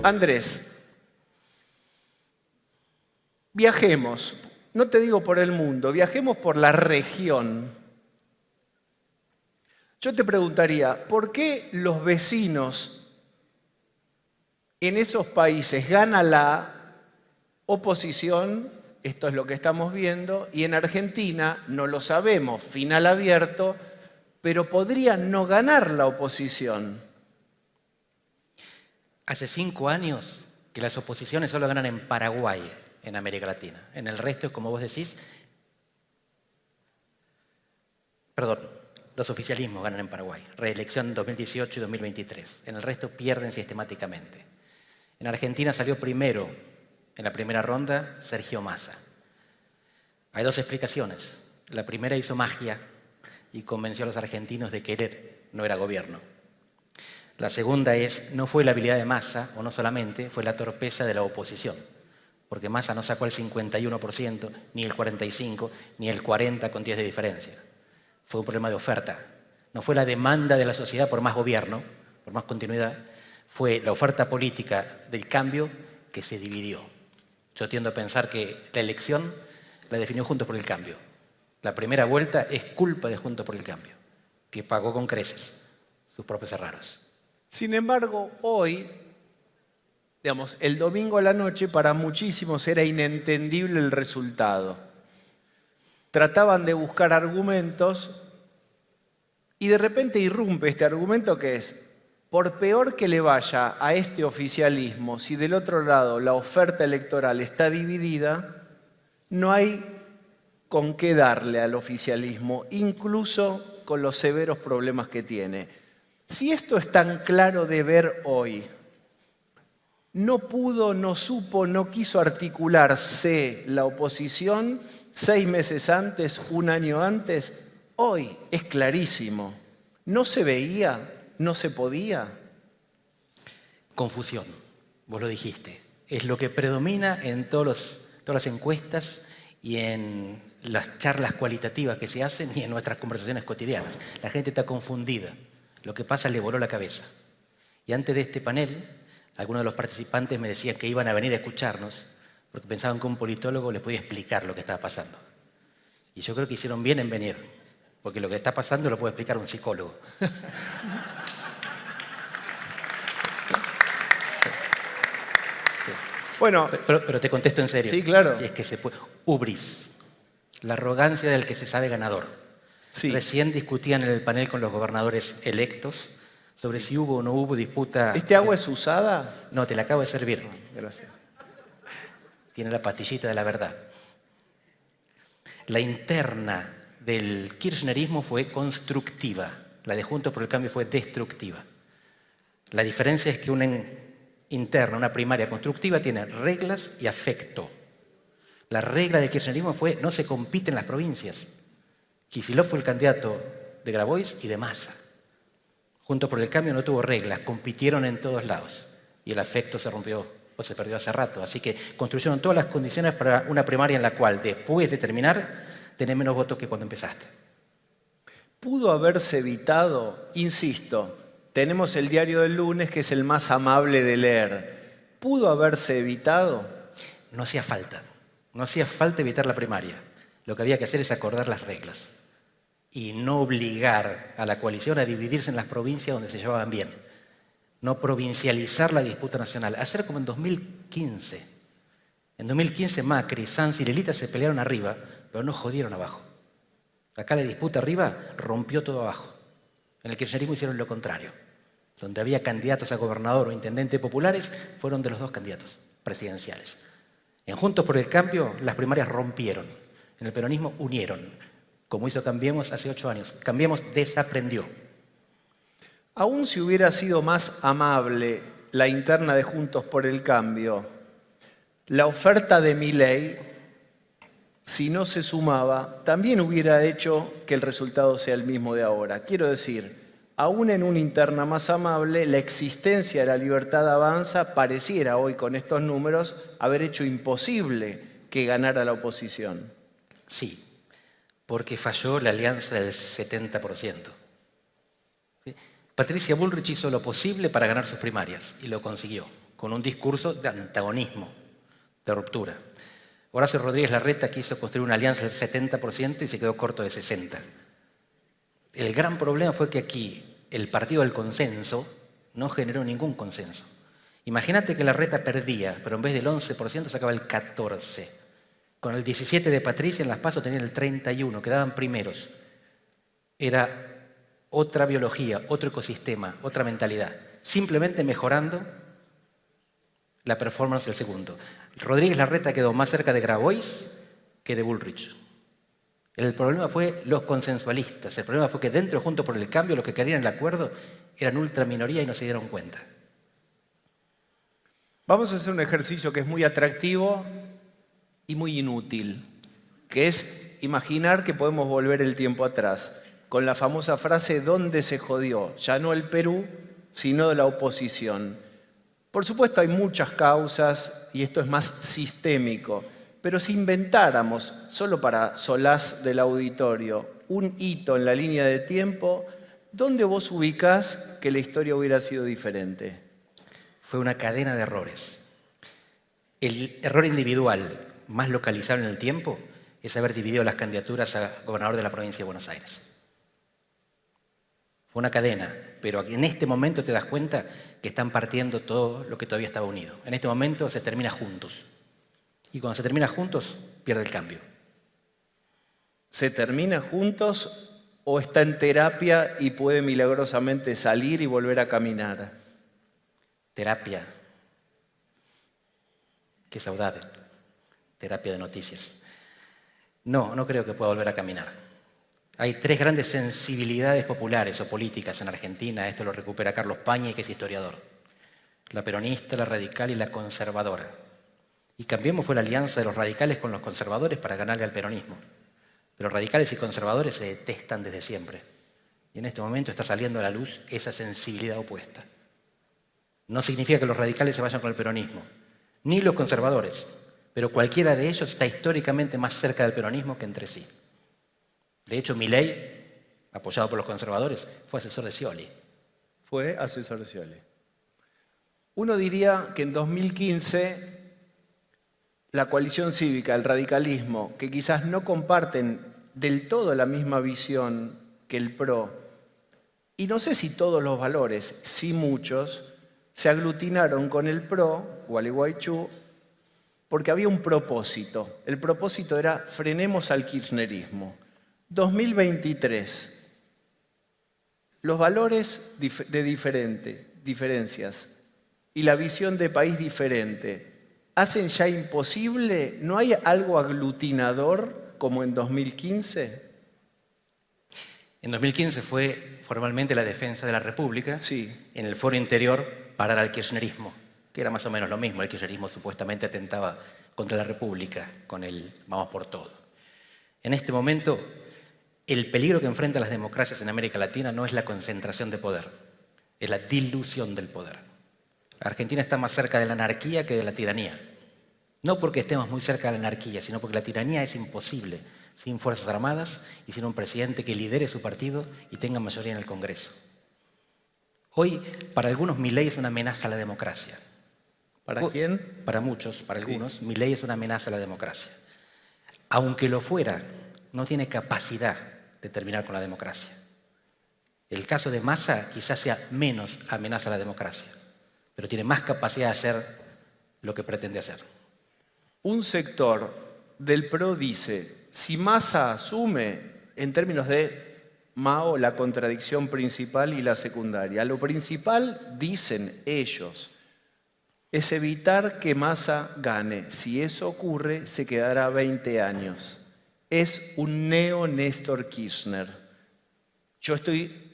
Andrés, viajemos, no te digo por el mundo, viajemos por la región. Yo te preguntaría, ¿por qué los vecinos en esos países gana la oposición? Esto es lo que estamos viendo, y en Argentina no lo sabemos, final abierto, pero podría no ganar la oposición. Hace 5 años que las oposiciones solo ganan en Paraguay, en América Latina. En el resto, como vos decís, los oficialismos ganan en Paraguay. Reelección 2018 y 2023. En el resto pierden sistemáticamente. En Argentina salió primero, en la primera ronda, Sergio Massa. Hay 2 explicaciones. La primera hizo magia y convenció a los argentinos de que él no era gobierno. La segunda es, no fue la habilidad de Massa, o no solamente, fue la torpeza de la oposición. Porque Massa no sacó el 51%, ni el 45%, ni el 40% con 10 de diferencia. Fue un problema de oferta. No fue la demanda de la sociedad por más gobierno, por más continuidad, fue la oferta política del cambio que se dividió. Yo tiendo a pensar que la elección la definió Juntos por el Cambio. La primera vuelta es culpa de Juntos por el Cambio, que pagó con creces sus propios errores. Sin embargo, hoy, digamos, el domingo a la noche para muchísimos era inentendible el resultado. Trataban de buscar argumentos y de repente irrumpe este argumento que es, por peor que le vaya a este oficialismo, si del otro lado la oferta electoral está dividida, no hay con qué darle al oficialismo, incluso con los severos problemas que tiene. Si esto es tan claro de ver hoy, no pudo, no supo, no quiso articularse la oposición 6 meses antes, 1 año antes, hoy es clarísimo. ¿No se veía? ¿No se podía? Confusión, vos lo dijiste. Es lo que predomina en todas las encuestas y en las charlas cualitativas que se hacen y en nuestras conversaciones cotidianas. La gente está confundida. Lo que pasa le voló la cabeza. Y antes de este panel, algunos de los participantes me decían que iban a venir a escucharnos porque pensaban que un politólogo les podía explicar lo que estaba pasando. Y yo creo que hicieron bien en venir, porque lo que está pasando lo puede explicar un psicólogo. Bueno, pero te contesto en serio. Sí, claro. Si es que se puede. Ubris, la arrogancia del que se sabe ganador. Sí. Recién discutían en el panel con los gobernadores electos sobre si hubo o no hubo disputa. ¿Este agua es usada? No, te la acabo de servir. Gracias. Tiene la pastillita de la verdad. La interna del kirchnerismo fue constructiva. La de Juntos por el Cambio fue destructiva. La diferencia es que una interna, una primaria constructiva, tiene reglas y afecto. La regla del kirchnerismo fue no se compite en las provincias. Kicillof fue el candidato de Grabois y de Massa. Juntos por el Cambio no tuvo reglas, compitieron en todos lados. Y el afecto se rompió o se perdió hace rato. Así que construyeron todas las condiciones para una primaria en la cual, después de terminar, tenés menos votos que cuando empezaste. ¿Pudo haberse evitado? Insisto, tenemos el diario del lunes, que es el más amable de leer. ¿Pudo haberse evitado? No hacía falta. No hacía falta evitar la primaria. Lo que había que hacer es acordar las reglas y no obligar a la coalición a dividirse en las provincias donde se llevaban bien. No provincializar la disputa nacional. Hacer como en 2015. En 2015 Macri, Sanz y Lelita se pelearon arriba, pero no jodieron abajo. Acá la disputa arriba rompió todo abajo. En el kirchnerismo hicieron lo contrario. Donde había candidatos a gobernador o intendente populares, fueron de los 2 candidatos presidenciales. En Juntos por el Cambio, las primarias rompieron. En el peronismo unieron, como hizo Cambiemos hace 8 años. Cambiemos desaprendió. Aún si hubiera sido más amable la interna de Juntos por el Cambio, la oferta de Milei, si no se sumaba, también hubiera hecho que el resultado sea el mismo de ahora. Quiero decir, aún en una interna más amable, la existencia de la Libertad Avanza pareciera hoy con estos números haber hecho imposible que ganara la oposición. Sí, porque falló la alianza del 70%. ¿Sí? Patricia Bullrich hizo lo posible para ganar sus primarias y lo consiguió. con un discurso de antagonismo, de ruptura. Horacio Rodríguez Larreta quiso construir una alianza del 70% y se quedó corto de 60%. El gran problema fue que aquí el partido del consenso no generó ningún consenso. Imagínate que Larreta perdía, pero en vez del 11% sacaba el 14%. Con el 17% de Patricia en las PASO tenían el 31%, quedaban primeros. Era otra biología, otro ecosistema, otra mentalidad. Simplemente mejorando la performance del segundo. Rodríguez Larreta quedó más cerca de Grabois que de Bullrich. El problema fue los consensualistas. El problema fue que dentro, junto por el cambio, los que querían el acuerdo eran ultraminoría y no se dieron cuenta. Vamos a hacer un ejercicio que es muy atractivo y muy inútil, que es imaginar que podemos volver el tiempo atrás, con la famosa frase ¿dónde se jodió? Ya no el Perú, sino la oposición. Por supuesto hay muchas causas y esto es más sistémico, pero si inventáramos, solo para solaz del auditorio, un hito en la línea de tiempo, ¿dónde vos ubicás que la historia hubiera sido diferente? Fue una cadena de errores. El error individual más localizable en el tiempo es haber dividido las candidaturas a gobernador de la provincia de Buenos Aires. Fue una cadena, pero en este momento te das cuenta que están partiendo todo lo que todavía estaba unido. En este momento se termina juntos. Y cuando se termina juntos, pierde el cambio. ¿Se termina juntos o está en terapia y puede milagrosamente salir y volver a caminar? Terapia. Qué saudade. Terapia de noticias. No creo que pueda volver a caminar. Hay tres grandes sensibilidades populares o políticas en Argentina. Esto lo recupera Carlos Pañi, que es historiador. La peronista, la radical y la conservadora. Y Cambiemos fue la alianza de los radicales con los conservadores para ganarle al peronismo. Pero radicales y conservadores se detestan desde siempre. Y en este momento está saliendo a la luz esa sensibilidad opuesta. No significa que los radicales se vayan con el peronismo, ni los conservadores, pero cualquiera de ellos está históricamente más cerca del peronismo que entre sí. De hecho, Milei, apoyado por los conservadores, fue asesor de Scioli. Fue asesor de Scioli. Uno diría que en 2015 la coalición cívica, el radicalismo, que quizás no comparten del todo la misma visión que el PRO, y no sé si todos los valores, sí muchos, se aglutinaron con el PRO, Gualeguaychú, porque había un propósito. El propósito era frenemos al kirchnerismo. 2023. Los valores de diferencias y la visión de país diferente hacen ya imposible, ¿no hay algo aglutinador como en 2015? En 2015 fue formalmente la defensa de la República. Sí. En el foro interior parar al kirchnerismo, que era más o menos lo mismo. El kirchnerismo supuestamente atentaba contra la República con el vamos por todo. En este momento, el peligro que enfrentan las democracias en América Latina no es la concentración de poder, es la dilución del poder. Argentina está más cerca de la anarquía que de la tiranía. No porque estemos muy cerca de la anarquía, sino porque la tiranía es imposible sin fuerzas armadas y sin un presidente que lidere su partido y tenga mayoría en el Congreso. Hoy, para algunos, Milei es una amenaza a la democracia. ¿Para quién? Para muchos, para algunos, Milei es una amenaza a la democracia. Aunque lo fuera, no tiene capacidad de terminar con la democracia. El caso de Massa quizás sea menos amenaza a la democracia, pero tiene más capacidad de hacer lo que pretende hacer. Un sector del PRO dice, si Massa asume, en términos de Mao, la contradicción principal y la secundaria. Lo principal, dicen ellos, es evitar que Massa gane. Si eso ocurre, se quedará 20 años. Es un neo-Néstor Kirchner. Yo estoy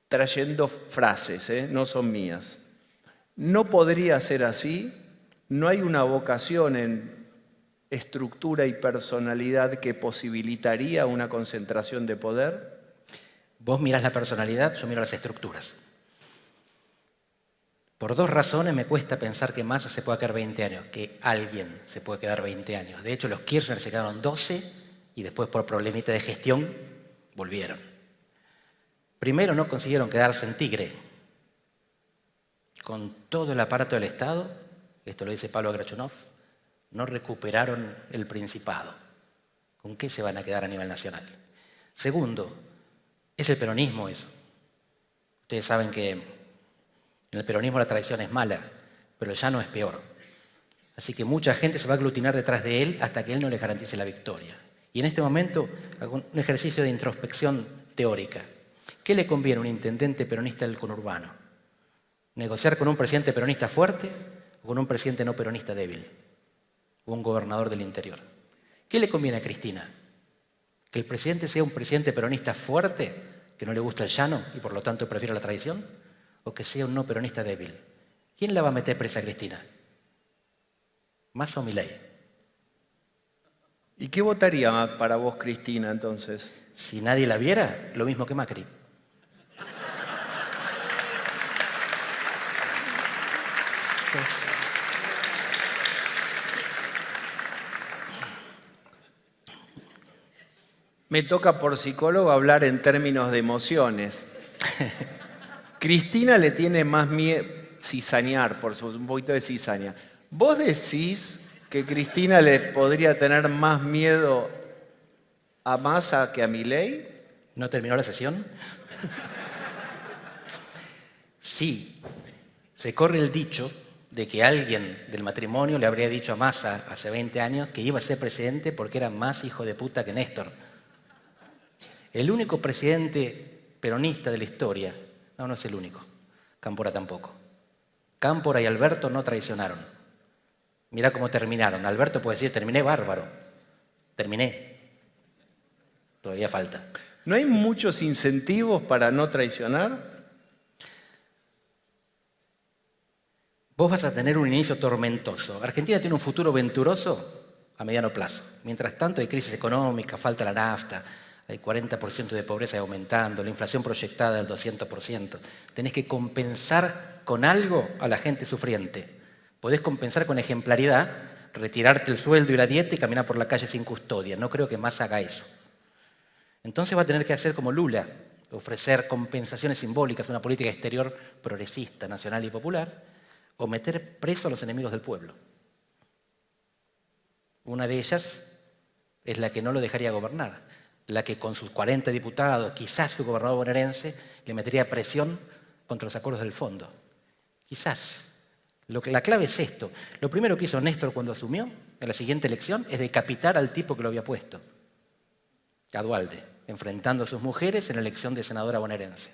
trayendo frases, no son mías. No podría ser así. No hay una vocación en estructura y personalidad que posibilitaría una concentración de poder. Vos mirás la personalidad, yo miro las estructuras. Por dos razones me cuesta pensar que Massa se pueda quedar 20 años, que alguien se puede quedar 20 años. De hecho, los Kirchner se quedaron 12 y después por problemita de gestión volvieron. Primero, no consiguieron quedarse en Tigre, con todo el aparato del Estado, esto lo dice Pablo Grachunov, no recuperaron el Principado. ¿Con qué se van a quedar a nivel nacional? Segundo, es el peronismo eso. Ustedes saben que en el peronismo la tradición es mala, pero ya no es peor. Así que mucha gente se va a aglutinar detrás de él hasta que él no les garantice la victoria. Y en este momento hago un ejercicio de introspección teórica. ¿Qué le conviene a un intendente peronista del conurbano? ¿Negociar con un presidente peronista fuerte o con un presidente no peronista débil? O un gobernador del interior. ¿Qué le conviene a Cristina? ¿Que el presidente sea un presidente peronista fuerte, que no le gusta el llano y por lo tanto prefiere la tradición? ¿O que sea un no peronista débil? ¿Quién la va a meter presa a Cristina? ¿Massa o Milei? ¿Y qué votaría para vos, Cristina, entonces? Si nadie la viera, lo mismo que Macri. Me toca por psicólogo hablar en términos de emociones. Cristina le tiene más miedo, cizañar, por supuesto, un poquito de cizaña. ¿Vos decís que Cristina le podría tener más miedo a Massa que a Milei? ¿No terminó la sesión? Sí, se corre el dicho de que alguien del matrimonio le habría dicho a Massa hace 20 años que iba a ser presidente porque era más hijo de puta que Néstor. El único presidente peronista de la historia, no es el único, Cámpora tampoco. Cámpora y Alberto no traicionaron. Mirá cómo terminaron. Alberto puede decir, terminé bárbaro. Terminé. Todavía falta. ¿No hay muchos incentivos para no traicionar? Vos vas a tener un inicio tormentoso. Argentina tiene un futuro venturoso a mediano plazo. Mientras tanto hay crisis económica, falta la nafta, hay 40% de pobreza aumentando, la inflación proyectada del 200%. Tenés que compensar con algo a la gente sufriente. Podés compensar con ejemplaridad, retirarte el sueldo y la dieta y caminar por la calle sin custodia. No creo que Massa haga eso. Entonces va a tener que hacer como Lula, ofrecer compensaciones simbólicas, una política exterior progresista, nacional y popular, o meter preso a los enemigos del pueblo. Una de ellas es la que no lo dejaría gobernar, la que con sus 40 diputados, quizás su gobernador bonaerense, le metería presión contra los acuerdos del fondo. Quizás. La clave es esto. Lo primero que hizo Néstor cuando asumió en la siguiente elección es decapitar al tipo que lo había puesto, a Duhalde, enfrentando a sus mujeres en la elección de senadora bonaerense.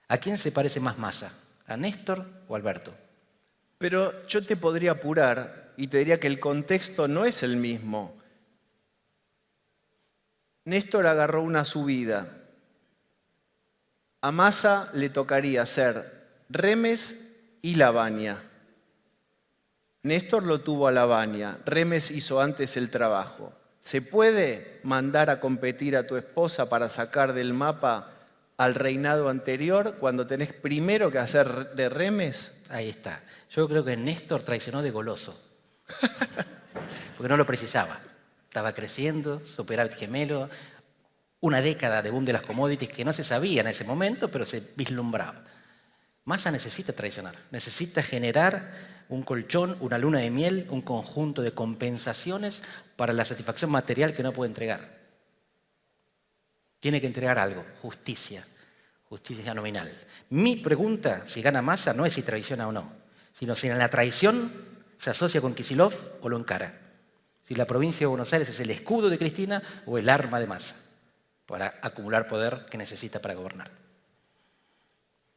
¿A quién se parece más Massa? ¿A Néstor o a Alberto? Pero yo te podría apurar y te diría que el contexto no es el mismo. Néstor agarró una subida. A Massa le tocaría ser Remes y Lavagna. Néstor lo tuvo a Lavagna. Remes hizo antes el trabajo. ¿Se puede mandar a competir a tu esposa para sacar del mapa al reinado anterior cuando tenés primero que hacer de Remes? Ahí está. Yo creo que Néstor traicionó de goloso. Porque no lo precisaba. Estaba creciendo, superávit gemelo, una década de boom de las commodities que no se sabía en ese momento, pero se vislumbraba. Massa necesita traicionar, necesita generar un colchón, una luna de miel, un conjunto de compensaciones para la satisfacción material que no puede entregar. Tiene que entregar algo, justicia nominal. Mi pregunta, si gana Massa, no es si traiciona o no, sino si en la traición se asocia con Kicillof o lo encara. Si la provincia de Buenos Aires es el escudo de Cristina o el arma de Massa para acumular poder que necesita para gobernar.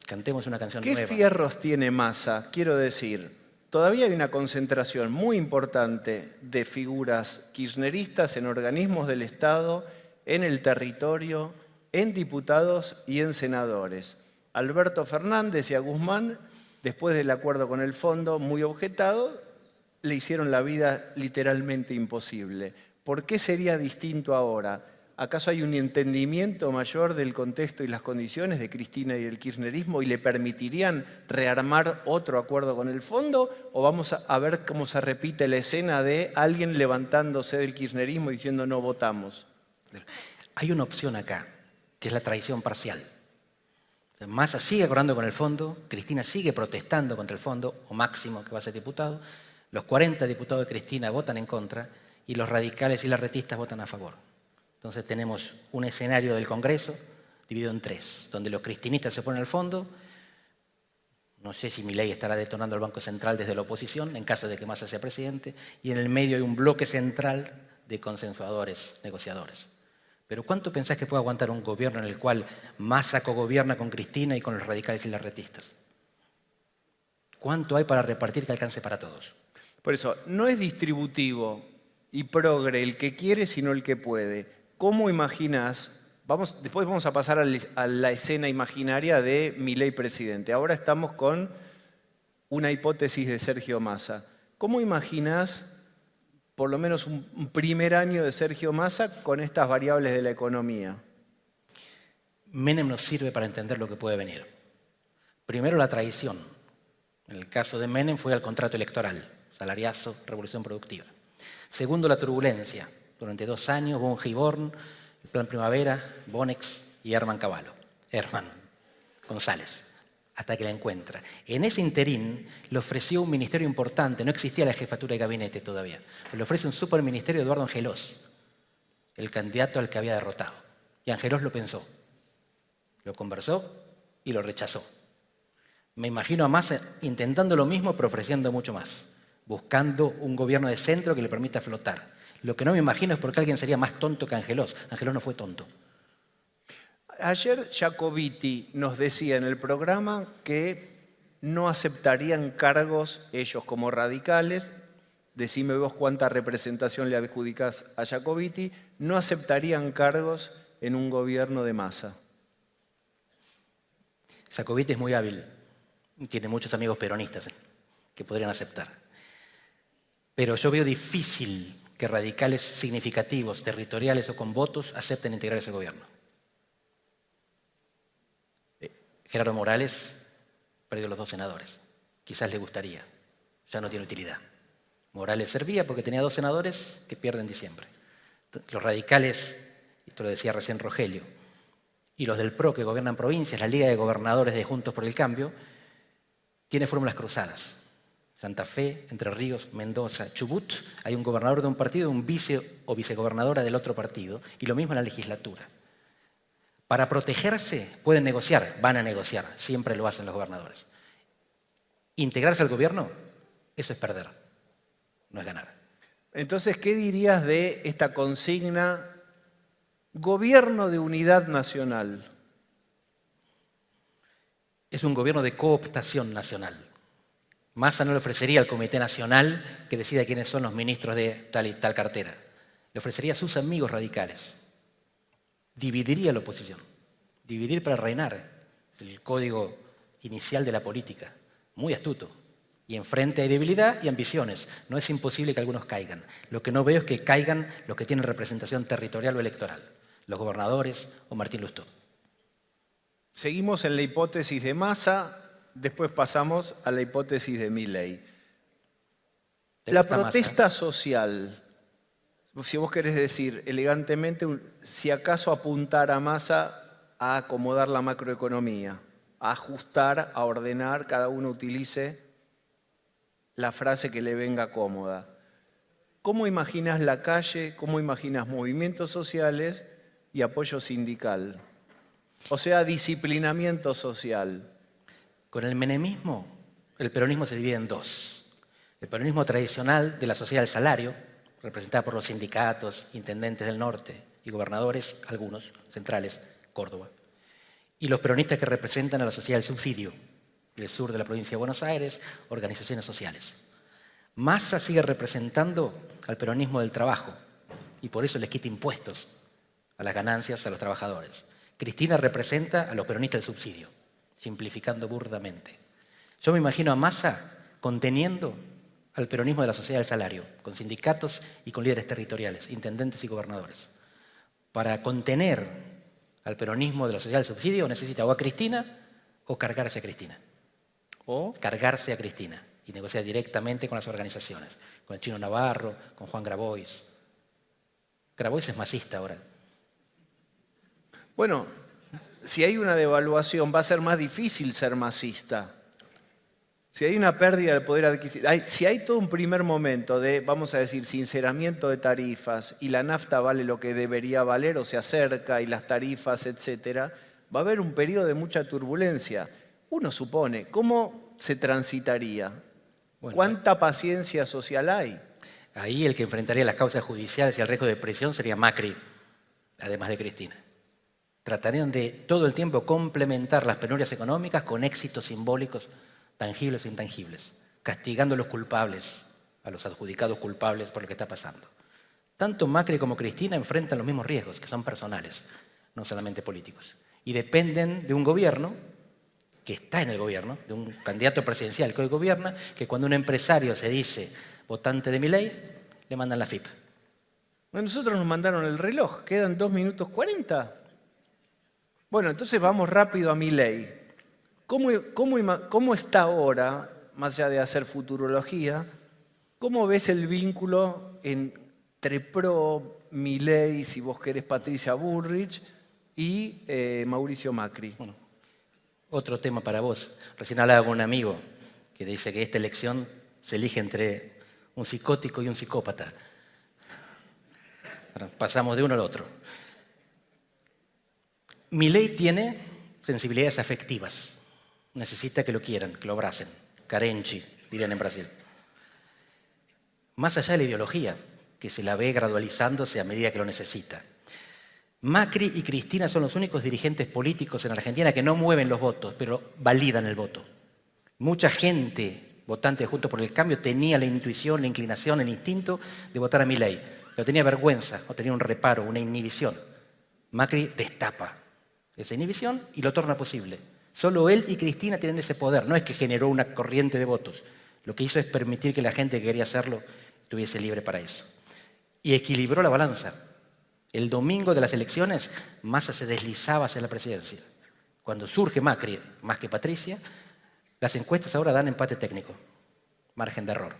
Cantemos una canción nueva. ¿Qué fierros tiene Massa? Quiero decir, todavía hay una concentración muy importante de figuras kirchneristas en organismos del Estado, en el territorio, en diputados y en senadores. Alberto Fernández y a Guzmán, después del acuerdo con el fondo, muy objetado, le hicieron la vida literalmente imposible. ¿Por qué sería distinto ahora? ¿Acaso hay un entendimiento mayor del contexto y las condiciones de Cristina y el kirchnerismo y le permitirían rearmar otro acuerdo con el fondo? ¿O vamos a ver cómo se repite la escena de alguien levantándose del kirchnerismo y diciendo no votamos? Hay una opción acá, que es la traición parcial. Massa sigue acordando con el fondo, Cristina sigue protestando contra el fondo, o Máximo, que va a ser diputado. Los 40 diputados de Cristina votan en contra y los radicales y las retistas votan a favor. Entonces tenemos un escenario del Congreso dividido en tres, donde los cristinistas se oponen al fondo. No sé si Milei estará detonando el Banco Central desde la oposición, en caso de que Massa sea presidente, y en el medio hay un bloque central de consensuadores, negociadores. Pero ¿cuánto pensás que puede aguantar un gobierno en el cual Massa cogobierna con Cristina y con los radicales y las retistas? ¿Cuánto hay para repartir que alcance para todos? Por eso, no es distributivo y progre el que quiere, sino el que puede. ¿Cómo imaginas? Después vamos a pasar a la escena imaginaria de Milei presidente. Ahora estamos con una hipótesis de Sergio Massa. ¿Cómo imaginas por lo menos un primer año de Sergio Massa con estas variables de la economía? Menem nos sirve para entender lo que puede venir. Primero, la traición. En el caso de Menem fue al contrato electoral, salariazo, revolución productiva. Segundo, la turbulencia. Durante 2 años, von Giborn, el Plan Primavera, Bonex y Herman González, hasta que la encuentra. En ese interín le ofreció un ministerio importante, no existía la jefatura de gabinete todavía, pero le ofrece un superministerio a Eduardo Angelós, el candidato al que había derrotado. Y Angelós lo pensó, lo conversó y lo rechazó. Me imagino a Massa intentando lo mismo, pero ofreciendo mucho más, buscando un gobierno de centro que le permita flotar. Lo que no me imagino es por qué alguien sería más tonto que Angelós. Angelós no fue tonto. Ayer Jacobiti nos decía en el programa que no aceptarían cargos ellos como radicales. Decime vos cuánta representación le adjudicás a Jacobiti. No aceptarían cargos en un gobierno de Massa. Jacobiti es muy hábil. Tiene muchos amigos peronistas que podrían aceptar. Pero yo veo difícil que radicales significativos, territoriales o con votos acepten integrar ese gobierno. Gerardo Morales perdió los 2 senadores. Quizás le gustaría. Ya no tiene utilidad. Morales servía porque tenía 2 senadores que pierden en diciembre. Los radicales, esto lo decía recién Rogelio, y los del PRO que gobiernan provincias, la Liga de Gobernadores de Juntos por el Cambio, tiene fórmulas cruzadas. Santa Fe, Entre Ríos, Mendoza, Chubut, hay un gobernador de un partido y un vice o vicegobernadora del otro partido, y lo mismo en la legislatura. Para protegerse pueden negociar, van a negociar, siempre lo hacen los gobernadores. Integrarse al gobierno, eso es perder, no es ganar. Entonces, ¿qué dirías de esta consigna gobierno de unidad nacional? Es un gobierno de cooptación nacional. Massa no le ofrecería al Comité Nacional que decida quiénes son los ministros de tal y tal cartera. Le ofrecería a sus amigos radicales. Dividiría la oposición. Dividir para reinar. El código inicial de la política. Muy astuto. Y enfrente hay debilidad y ambiciones. No es imposible que algunos caigan. Lo que no veo es que caigan los que tienen representación territorial o electoral. Los gobernadores o Martín Lustó. Seguimos en la hipótesis de Massa. Después pasamos a la hipótesis de Milei. La protesta social, si vos querés decir elegantemente, si acaso apuntar a Massa a acomodar la macroeconomía, a ajustar, a ordenar, cada uno utilice la frase que le venga cómoda. ¿Cómo imaginas la calle? ¿Cómo imaginas movimientos sociales y apoyo sindical? O sea, disciplinamiento social. Con el menemismo, el peronismo se divide en 2. El peronismo tradicional de la sociedad del salario, representada por los sindicatos, intendentes del norte y gobernadores, algunos centrales, Córdoba. Y los peronistas que representan a la sociedad del subsidio, del sur de la provincia de Buenos Aires, organizaciones sociales. Massa sigue representando al peronismo del trabajo y por eso les quita impuestos a las ganancias a los trabajadores. Cristina representa a los peronistas del subsidio, simplificando burdamente. Yo me imagino a Massa conteniendo al peronismo de la sociedad del salario, con sindicatos y con líderes territoriales, intendentes y gobernadores. Para contener al peronismo de la sociedad del subsidio necesita o a Cristina o cargarse a Cristina. O cargarse a Cristina y negociar directamente con las organizaciones, con el Chino Navarro, con Juan Grabois. Grabois es masista ahora. Bueno, si hay una devaluación va a ser más difícil ser masista. Si hay una pérdida del poder adquisitivo, si hay todo un primer momento de, vamos a decir, sinceramiento de tarifas y la nafta vale lo que debería valer o se acerca y las tarifas, etcétera, va a haber un periodo de mucha turbulencia. Uno supone, ¿cómo se transitaría? Bueno, ¿Cuánta paciencia social hay? ahí el que enfrentaría las causas judiciales y el riesgo de prisión sería Macri, además de Cristina. Tratarían de todo el tiempo complementar las penurias económicas con éxitos simbólicos tangibles e intangibles, castigando a los culpables, a los adjudicados culpables por lo que está pasando. Tanto Macri como Cristina enfrentan los mismos riesgos, que son personales, no solamente políticos. Y dependen de un gobierno, que está en el gobierno, de un candidato presidencial que hoy gobierna, que cuando un empresario se dice votante de Milei, le mandan la FIP. Bueno, nosotros nos mandaron el reloj, quedan 2 minutos 40. Bueno, entonces vamos rápido a Milei. ¿Cómo está ahora, más allá de hacer futurología, cómo ves el vínculo entre Milei, si vos querés Patricia Bullrich, y Mauricio Macri? Bueno, otro tema para vos. Recién hablaba con un amigo que dice que esta elección se elige entre un psicótico y un psicópata. Bueno, pasamos de uno al otro. Milei tiene sensibilidades afectivas. Necesita que lo quieran, que lo abracen. Carenchi, dirían en Brasil. Más allá de la ideología, que se la ve gradualizándose a medida que lo necesita. Macri y Cristina son los únicos dirigentes políticos en Argentina que no mueven los votos, pero validan el voto. Mucha gente, votante de Juntos por el Cambio, tenía la intuición, la inclinación, el instinto de votar a Milei, pero tenía vergüenza o tenía un reparo, una inhibición. Macri destapa esa inhibición y lo torna posible. Solo él y Cristina tienen ese poder, no es que generó una corriente de votos. Lo que hizo es permitir que la gente que quería hacerlo estuviese libre para eso. Y equilibró la balanza. El domingo de las elecciones, Massa se deslizaba hacia la presidencia. Cuando surge Macri, más que Patricia, las encuestas ahora dan empate técnico, margen de error.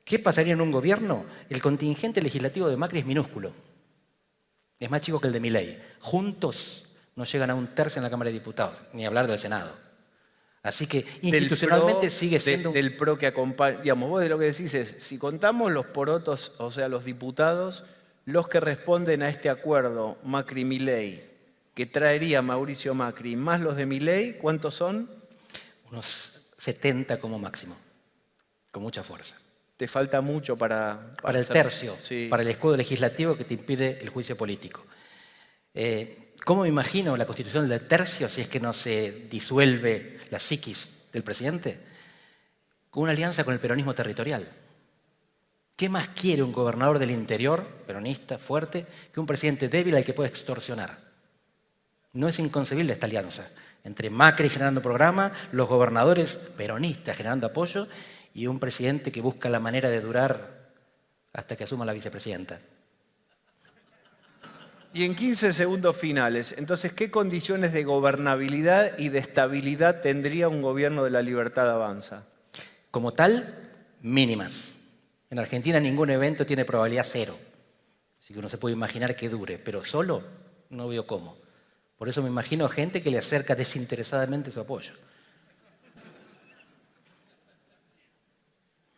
¿Qué pasaría en un gobierno? El contingente legislativo de Macri es minúsculo. Es más chico que el de Milei. Juntos no llegan a 1/3 en la Cámara de Diputados, ni hablar del Senado. Así que institucionalmente sigue siendo... Del PRO que acompaña, digamos, vos de lo que decís es, si contamos los porotos, o sea, los diputados, los que responden a este acuerdo Macri-Milei, que traería Mauricio Macri, más los de Milei, ¿cuántos son? Unos 70 como máximo, con mucha fuerza. Te falta mucho para el tercio, sí. Para el escudo legislativo que te impide el juicio político. ¿Cómo me imagino la constitución del tercio si es que no se disuelve la psiquis del presidente? Con una alianza con el peronismo territorial. ¿Qué más quiere un gobernador del interior, peronista, fuerte, que un presidente débil al que puede extorsionar? No es inconcebible esta alianza entre Macri generando programa, los gobernadores peronistas generando apoyo y un presidente que busca la manera de durar hasta que asuma la vicepresidenta. Y en 15 segundos finales, entonces, ¿qué condiciones de gobernabilidad y de estabilidad tendría un gobierno de la Libertad Avanza? Como tal, mínimas. En Argentina ningún evento tiene probabilidad 0. Así que uno se puede imaginar que dure, pero solo no veo cómo. Por eso me imagino a gente que le acerca desinteresadamente su apoyo.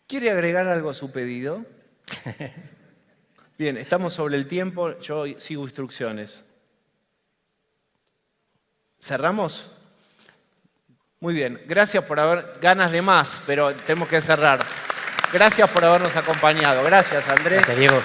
¿Quiere agregar algo a su pedido? Bien, estamos sobre el tiempo, yo sigo instrucciones. ¿Cerramos? Muy bien, gracias por haber... Ganas de más, pero tenemos que cerrar. Gracias por habernos acompañado. Gracias, Andrés. Gracias, Diego.